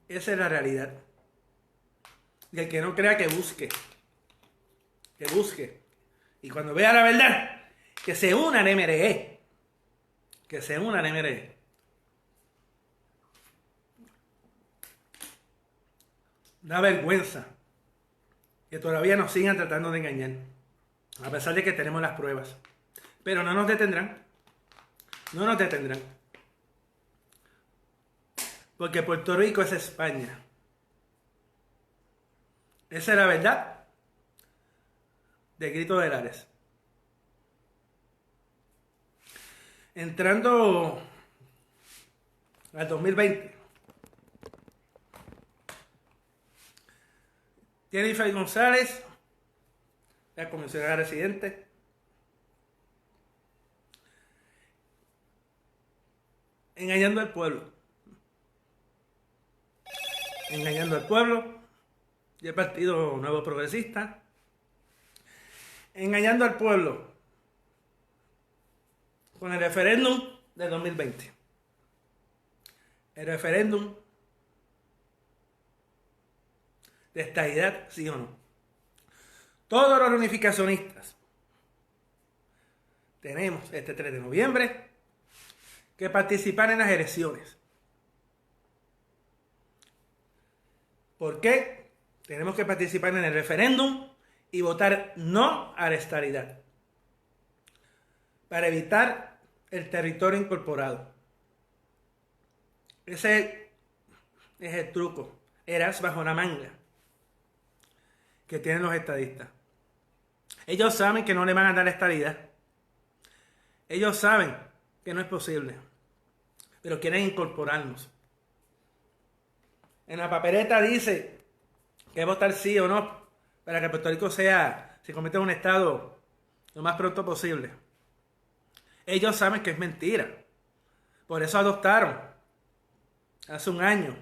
Esa es la realidad. Y el que no crea que busque. Que busque. Y cuando vea la verdad, que se una al MRE. Que se una al MRE. Da vergüenza. que todavía nos sigan tratando de engañar, a pesar de que tenemos las pruebas. Pero no nos detendrán. No nos detendrán. Porque Puerto Rico es España. Esa es la verdad de Grito de Lares. Entrando al 2020, Jennifer González, la comisionada residente, engañando al pueblo. Engañando al pueblo y el Partido Nuevo Progresista. Engañando al pueblo con el referéndum de 2020. El referéndum de estadidad, sí o no. Todos los reunificacionistas tenemos este 3 de noviembre que participar en las elecciones. ¿Por qué? Tenemos que participar en el referéndum y votar no a la estadidad para evitar el territorio incorporado. Ese es el truco, eras bajo la manga que tienen los estadistas. Ellos saben que no le van a dar la estadidad. Ellos saben que no es posible, pero quieren incorporarnos. En la papeleta dice que votar sí o no para que Puerto Rico se convierta en un estado lo más pronto posible. Ellos saben que es mentira. Por eso adoptaron hace un año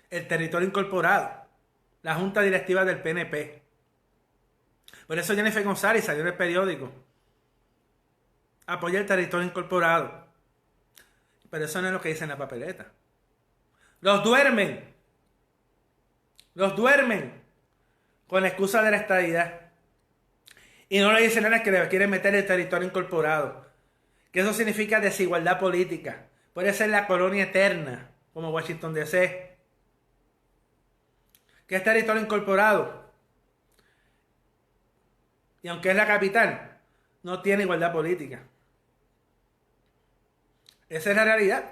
el territorio incorporado, la junta directiva del PNP. Por eso Jennifer González salió en el periódico. Apoya el territorio incorporado. Pero eso no es lo que dice en la papeleta. Los duermen con la excusa de la estadidad. Y no le dicen nada que le quieren meter el territorio incorporado. Que eso significa desigualdad política. Puede ser la colonia eterna, como Washington DC. Que es territorio incorporado. Y aunque es la capital, no tiene igualdad política. Esa es la realidad.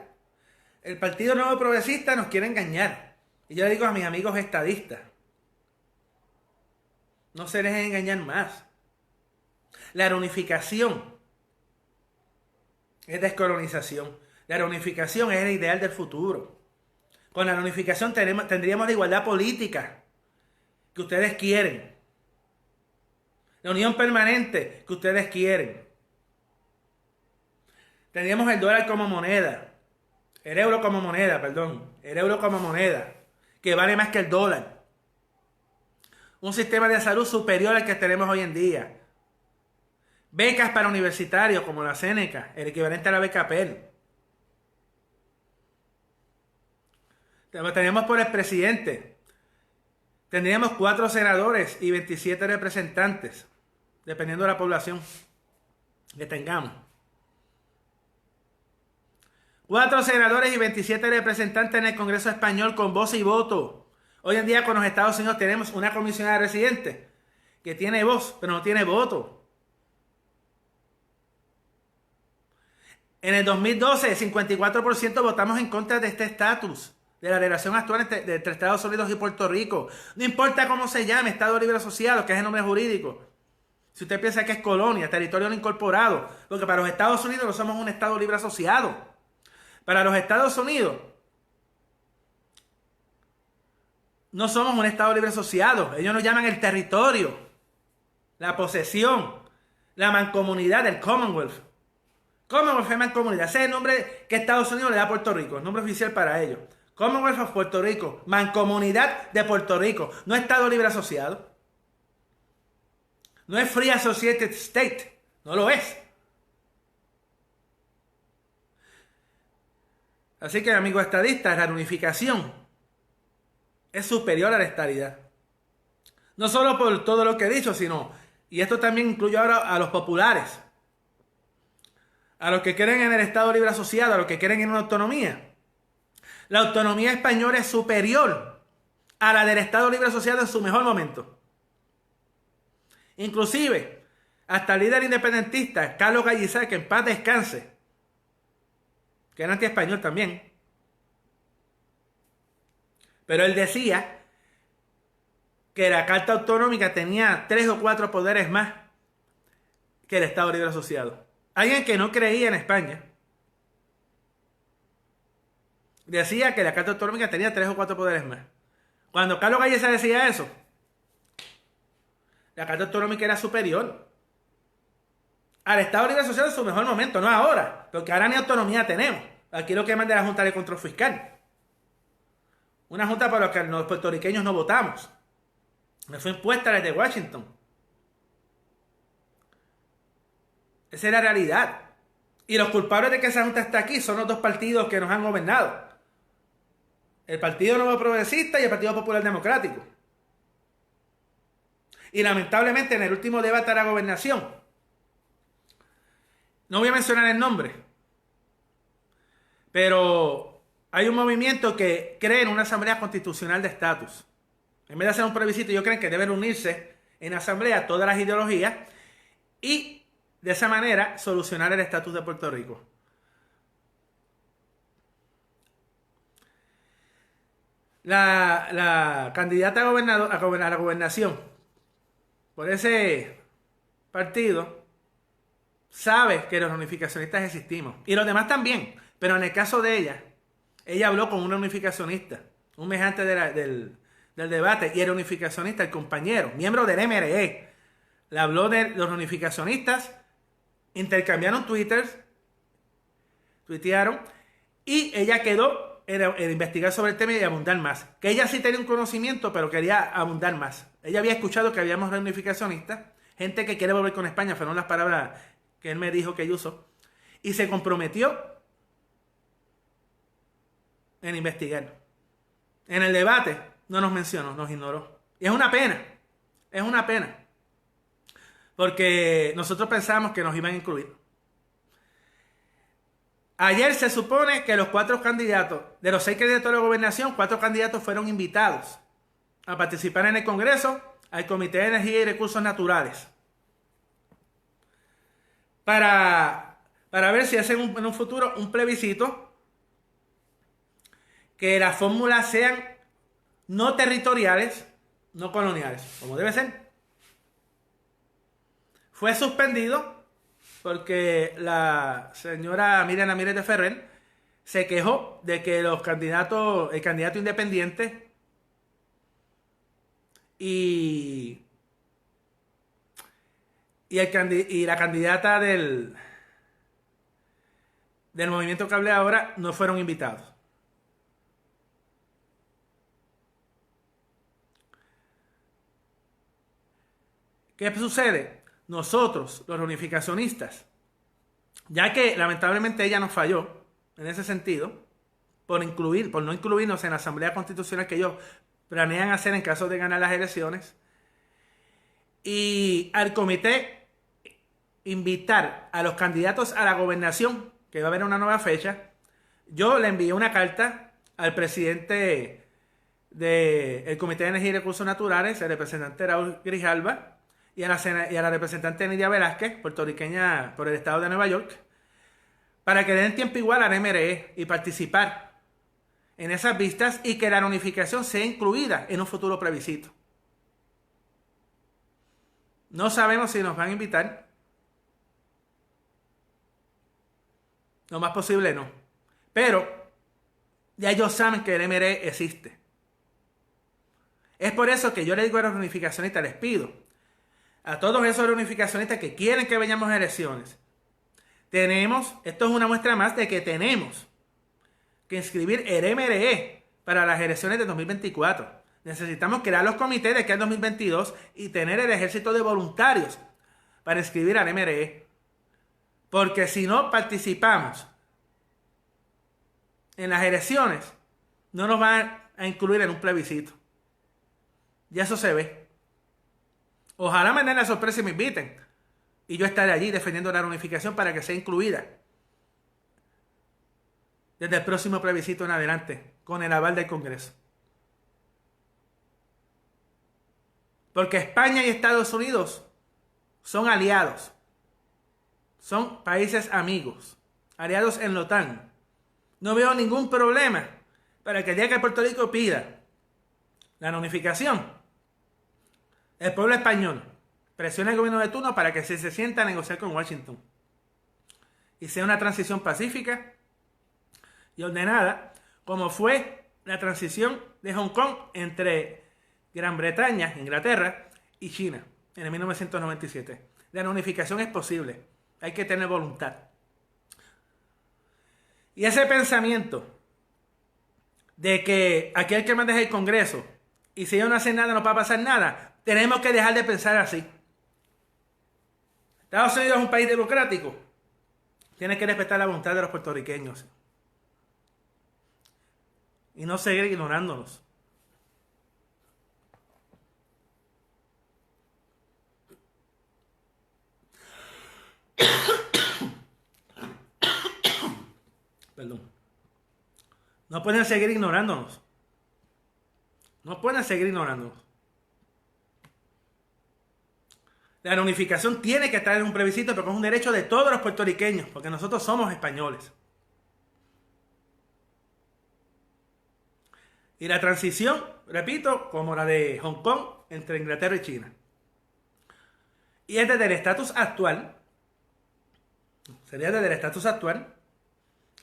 El Partido Nuevo Progresista nos quiere engañar. Y yo le digo a mis amigos estadistas, no se dejen engañar más. La reunificación es descolonización. La reunificación es el ideal del futuro. Con la reunificación tendríamos la igualdad política que ustedes quieren. La unión permanente que ustedes quieren. Tendríamos el dólar como moneda. El euro como moneda, que vale más que el dólar. Un sistema de salud superior al que tenemos hoy en día. Becas para universitarios como la Seneca, el equivalente a la beca Pell. Tenemos por el presidente. Tendríamos 4 senadores y 27 representantes, dependiendo de la población que tengamos. 4 senadores y 27 representantes en el Congreso Español con voz y voto. Hoy en día con los Estados Unidos tenemos una comisionada residente que tiene voz, pero no tiene voto. En el 2012, el 54% votamos en contra de este estatus, de la relación actual entre Estados Unidos y Puerto Rico. No importa cómo se llame, Estado Libre Asociado, que es el nombre jurídico. Si usted piensa que es colonia, territorio no incorporado, porque para los Estados Unidos no somos un Estado Libre Asociado. Para los Estados Unidos no somos un Estado Libre Asociado. Ellos nos llaman el territorio, la posesión, la mancomunidad del Commonwealth. Commonwealth es mancomunidad. Ese es el nombre que Estados Unidos le da a Puerto Rico, el nombre oficial para ellos. Commonwealth of Puerto Rico, mancomunidad de Puerto Rico, no Estado Libre Asociado. No es Free Associated State, no lo es. Así que, amigos estadistas, la reunificación es superior a la estadidad. No solo por todo lo que he dicho, sino, y esto también incluye ahora a los populares, a los que quieren en el Estado Libre Asociado, a los que quieren en una autonomía. La autonomía española es superior a la del Estado Libre Asociado en su mejor momento. Inclusive, hasta el líder independentista, Carlos Gallizar, que en paz descanse, que era anti-español también, pero él decía que la Carta Autonómica tenía 3 o 4 poderes más que el Estado Libre Asociado. Alguien que no creía en España decía que la Carta Autonómica tenía 3 o 4 poderes más. Cuando Carlos Gallizar decía eso, la Carta Autonómica era superior al Estado Libre Asociado en su mejor momento, no ahora, porque ahora ni autonomía tenemos. Aquí lo que manda la Junta de Control Fiscal. Una junta para la que los puertorriqueños no votamos. Me fue impuesta desde Washington. Esa es la realidad. Y los culpables de que esa junta está aquí son los 2 partidos que nos han gobernado. El Partido Nuevo Progresista y el Partido Popular Democrático. Y lamentablemente en el último debate de la gobernación, no voy a mencionar el nombre, pero hay un movimiento que cree en una asamblea constitucional de estatus. En vez de hacer un plebiscito, ellos creen que deben unirse en asamblea todas las ideologías y de esa manera solucionar el estatus de Puerto Rico. La candidata a la gobernación por ese partido sabe que los unificacionistas existimos. Y los demás también. Pero en el caso de ella habló con una unificacionista, un mejante del debate, y el unificacionista, el compañero, miembro del MRE, le habló de los unificacionistas, intercambiaron tuitearon, y ella quedó en investigar sobre el tema y abundar más. Que ella sí tenía un conocimiento, pero quería abundar más. Ella había escuchado que habíamos reunificacionistas, gente que quiere volver con España, fueron las palabras que él me dijo que ella usó, y se comprometió en investigar. En el debate no nos mencionó, nos ignoró. Y es una pena, porque nosotros pensábamos que nos iban a incluir. Ayer se supone que los 4 candidatos, de los 6 candidatos a la gobernación, 4 candidatos fueron invitados a participar en el Congreso, al Comité de Energía y Recursos Naturales, para ver si hacen en un futuro un plebiscito, que las fórmulas sean no territoriales, no coloniales, como debe ser. Fue suspendido porque la señora Miriam Ramírez de Ferrer se quejó de que el candidato independiente y la candidata del movimiento que hablé ahora no fueron invitados. ¿Qué sucede? Nosotros, los reunificacionistas, ya que lamentablemente ella nos falló en ese sentido, por no incluirnos en la Asamblea Constitucional que ellos planean hacer en caso de ganar las elecciones, y al comité invitar a los candidatos a la gobernación, que va a haber una nueva fecha, yo le envié una carta al presidente del Comité de Energía y Recursos Naturales, el representante Raúl Grijalva, y a la representante Nidia Velázquez, puertorriqueña por el estado de Nueva York, para que den tiempo igual al MRE y participar en esas vistas y que la unificación sea incluida en un futuro plebiscito. No sabemos si nos van a invitar. Lo más posible no. Pero ya ellos saben que el MRE existe. Es por eso que yo le digo a los unificacionistas, les pido a todos esos unificacionistas que quieren que vayamos a elecciones, esto es una muestra más de que tenemos que inscribir el MRE para las elecciones de 2024. Necesitamos crear los comités de aquí al 2022 y tener el ejército de voluntarios para inscribir al MRE. Porque si no participamos en las elecciones, no nos van a incluir en un plebiscito. Ya eso se ve. Ojalá me den la sorpresa y me inviten. Y yo estaré allí defendiendo la unificación para que sea incluida desde el próximo plebiscito en adelante, con el aval del Congreso. Porque España y Estados Unidos son aliados. Son países amigos, aliados en la OTAN. No veo ningún problema para que el día que Puerto Rico pida la reunificación, el pueblo español presione al gobierno de turno para que se sienta a negociar con Washington y sea una transición pacífica y ordenada, como fue la transición de Hong Kong entre Gran Bretaña, Inglaterra y China en el 1997. La reunificación es posible, hay que tener voluntad. Y ese pensamiento de que aquel que manda es el Congreso y si ellos no hacen nada no va a pasar nada, tenemos que dejar de pensar así. Estados Unidos es un país democrático. Tiene que respetar la voluntad de los puertorriqueños y no seguir ignorándolos. Perdón. No pueden seguir ignorándonos. No pueden seguir ignorándonos. La reunificación tiene que estar en un plebiscito porque es un derecho de todos los puertorriqueños, porque nosotros somos españoles. Y la transición, repito, como la de Hong Kong entre Inglaterra y China. Y es desde el estatus actual, sería desde el estatus actual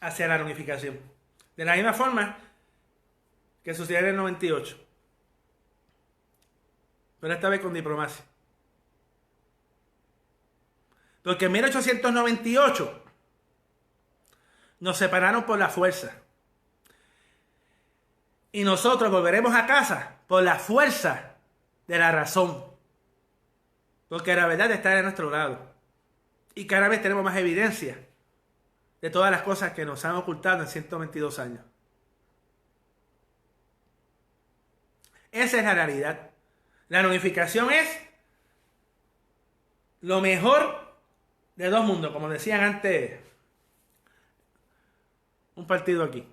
hacia la reunificación. De la misma forma que sucedió en el 98. Pero esta vez con diplomacia. Porque en 1898 nos separaron por la fuerza. Y nosotros volveremos a casa por la fuerza de la razón. Porque la verdad está de nuestro lado. Y cada vez tenemos más evidencia de todas las cosas que nos han ocultado en 122 años. Esa es la realidad. La reunificación es lo mejor de dos mundos, como decían antes un partido aquí.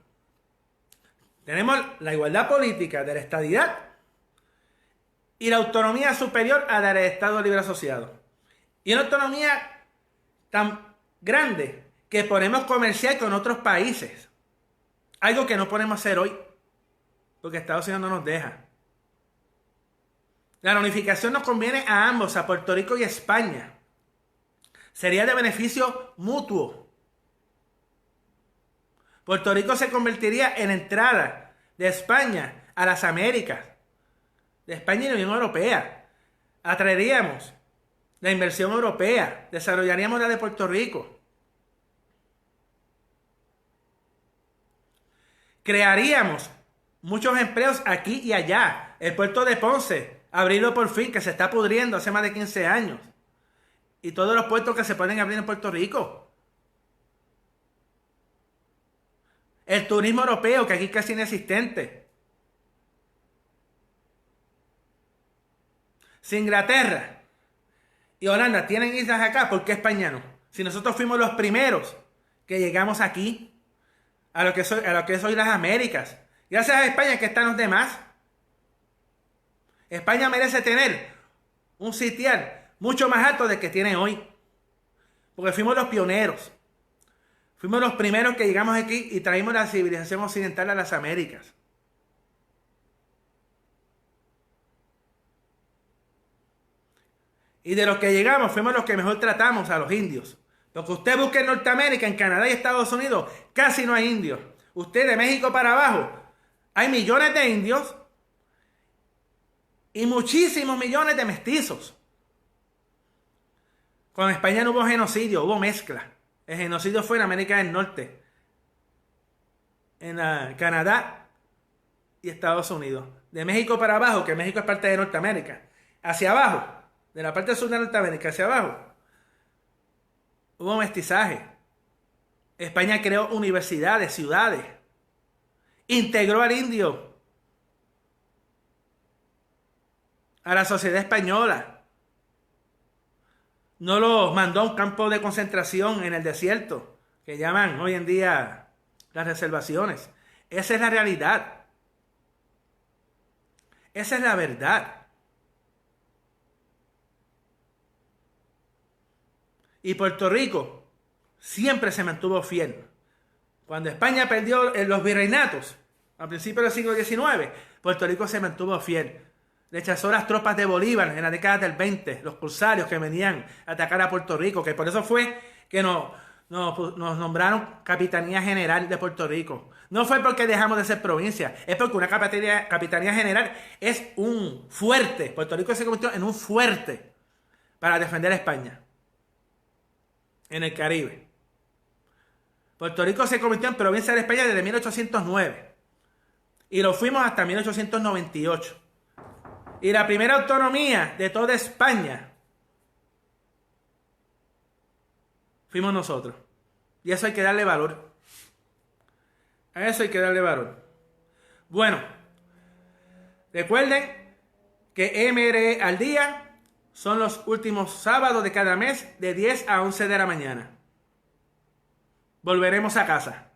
Tenemos la igualdad política de la estadidad y la autonomía superior a la del Estado Libre Asociado. Y una autonomía tan grande que podemos comerciar con otros países. Algo que no podemos hacer hoy, porque Estados Unidos no nos deja. La reunificación nos conviene a ambos, a Puerto Rico y a España. Sería de beneficio mutuo. Puerto Rico se convertiría en entrada de España a las Américas, de España y la Unión Europea. Atraeríamos la inversión europea, desarrollaríamos la de Puerto Rico. Crearíamos muchos empleos aquí y allá. El puerto de Ponce, abrirlo por fin, que se está pudriendo hace más de 15 años. Y todos los puertos que se pueden abrir en Puerto Rico. El turismo europeo, que aquí casi inexistente. Si Inglaterra y Holanda tienen islas acá, ¿por qué España no? Si nosotros fuimos los primeros que llegamos aquí, a lo que son las Américas. Gracias a España que están los demás. España merece tener un sitial mucho más alto del que tiene hoy. Porque fuimos los pioneros. Fuimos los primeros que llegamos aquí y traímos la civilización occidental a las Américas. Y de los que llegamos fuimos los que mejor tratamos a los indios. Lo que usted busque en Norteamérica, en Canadá y Estados Unidos, casi no hay indios. Usted de México para abajo, hay millones de indios y muchísimos millones de mestizos. Con España no hubo genocidio, hubo mezcla. El genocidio fue en América del Norte, en Canadá y Estados Unidos. De México para abajo, que México es parte de Norteamérica, hacia abajo, de la parte sur de Norteamérica hacia abajo, hubo mestizaje. España creó universidades, ciudades, integró al indio a la sociedad española. No los mandó a un campo de concentración en el desierto, que llaman hoy en día las reservaciones. Esa es la realidad. Esa es la verdad. Y Puerto Rico siempre se mantuvo fiel. Cuando España perdió los virreinatos, a principios del siglo XIX, Puerto Rico se mantuvo fiel. Rechazó las tropas de Bolívar en la década del 20, los corsarios que venían a atacar a Puerto Rico, que por eso fue que nos nombraron Capitanía General de Puerto Rico. No fue porque dejamos de ser provincia, es porque una Capitanía General es un fuerte. Puerto Rico se convirtió en un fuerte para defender a España en el Caribe. Puerto Rico se convirtió en provincia de España desde 1809 y lo fuimos hasta 1898. Y la primera autonomía de toda España fuimos nosotros. Y eso hay que darle valor. A eso hay que darle valor. Bueno, recuerden que MRE al día son los últimos sábados de cada mes de 10 a 11 de la mañana. Volveremos a casa.